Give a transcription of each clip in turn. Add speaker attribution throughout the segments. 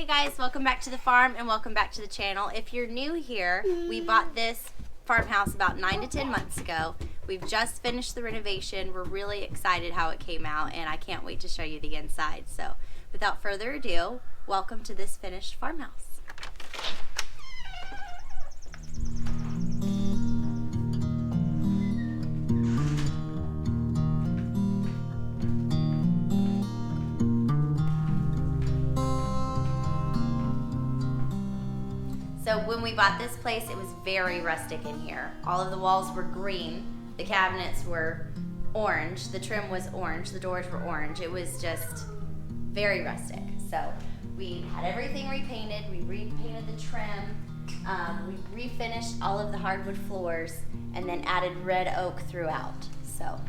Speaker 1: Hey guys, welcome back to the farm and welcome back to the channel. If you're new here, we bought this farmhouse about 9 to 10 months ago. We've just finished the renovation. We're really excited how it came out and I can't wait to show you the inside. So without further ado, welcome to this finished farmhouse. So when we bought this place, it was very rustic in here. All of the walls were green, the cabinets were orange, the trim was orange, the doors were orange. It was just very rustic. So we had everything repainted, we repainted the trim, we refinished all of the hardwood floors, and then added red oak throughout. So.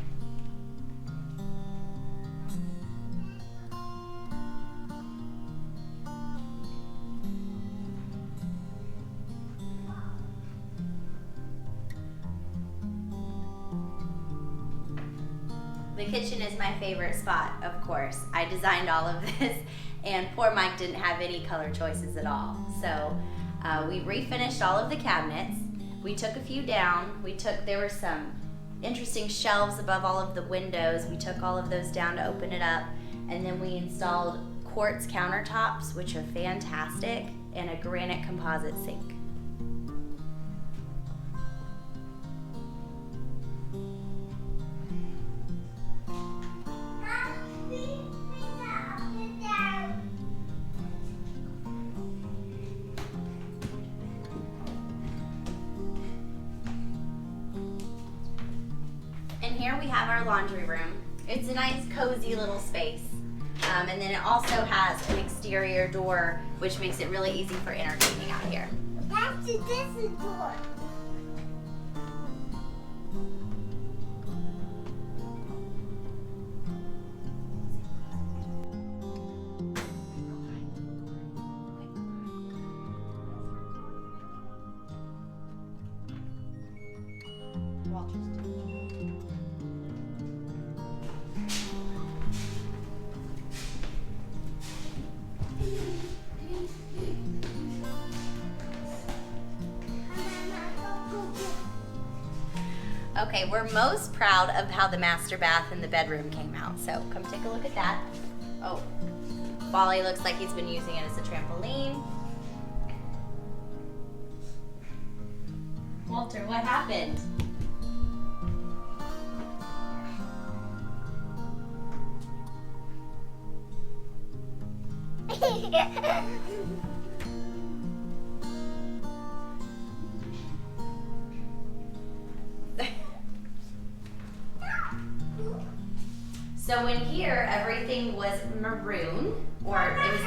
Speaker 1: The kitchen is my favorite spot, of course. I designed all of this, and poor Mike didn't have any color choices at all. So we refinished all of the cabinets. We took a few down. There were some interesting shelves above all of the windows. We took all of those down to open it up, and then we installed quartz countertops, which are fantastic, and a granite composite sink. And here we have our laundry room. It's a nice cozy little space. And then it also has an exterior door, which makes it really easy for entertaining out here.
Speaker 2: That's this door.
Speaker 1: Okay, we're most proud of how the master bath and the bedroom came out. So come take a look at that. Oh, Wally looks like he's been using it as a trampoline. Walter, what happened? So in here, everything was maroon, or it was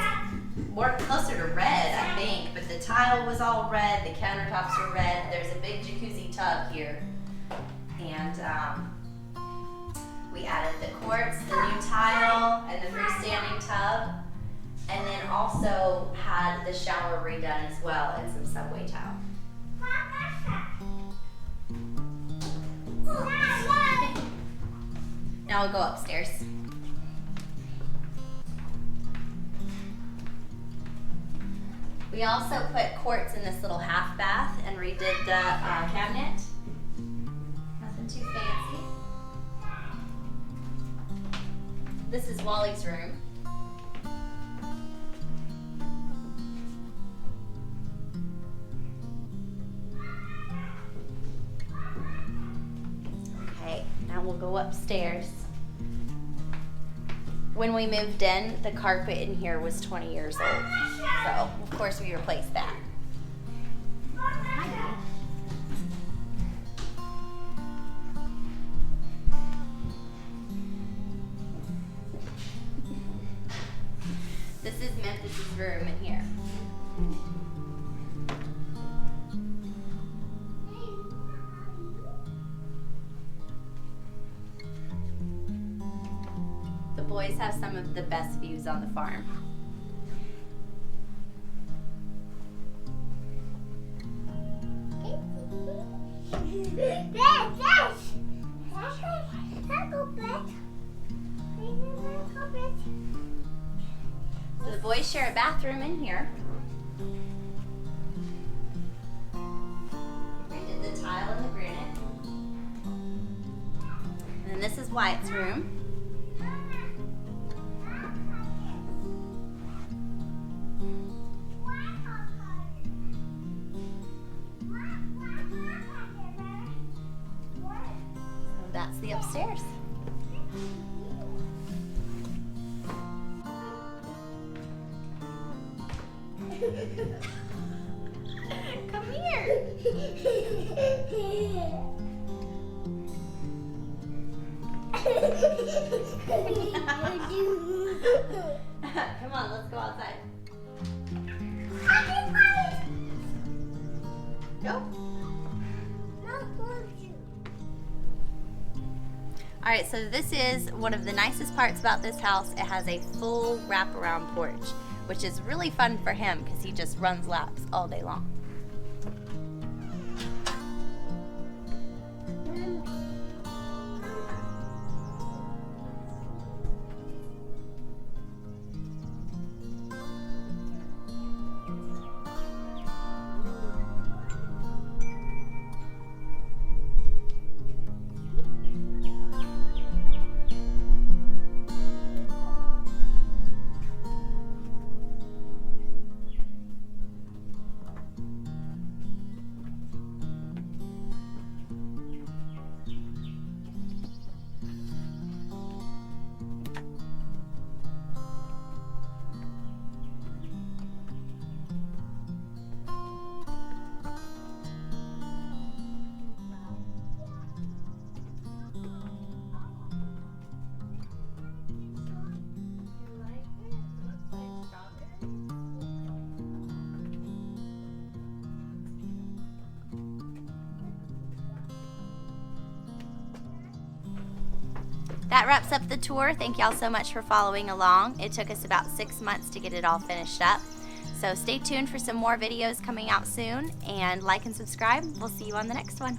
Speaker 1: more closer to red, I think, but the tile was all red, the countertops were red. There's a big jacuzzi tub here. And we added the quartz, the new tile, and the freestanding tub. And then also had the shower redone as well, and some subway tile. Now we'll go upstairs. We also put quartz in this little half bath and redid the cabinet. Nothing too fancy. This is Wally's room. Now we'll go upstairs. When we moved in, the carpet in here was 20 years old. So, of course, we replaced that. This is Memphis Room in here. The boys have some of the best views on the farm. So the boys share a bathroom in here. We did the tile and the granite. And then this is Wyatt's room. So that's the upstairs. Come here. Come on, let's go outside. Go. Alright, so this is one of the nicest parts about this house. It has a full wraparound porch, which is really fun for him because he just runs laps all day long. That wraps up the tour. Thank y'all so much for following along. It took us about 6 months to get it all finished up. So stay tuned for some more videos coming out soon, and like and subscribe. We'll see you on the next one.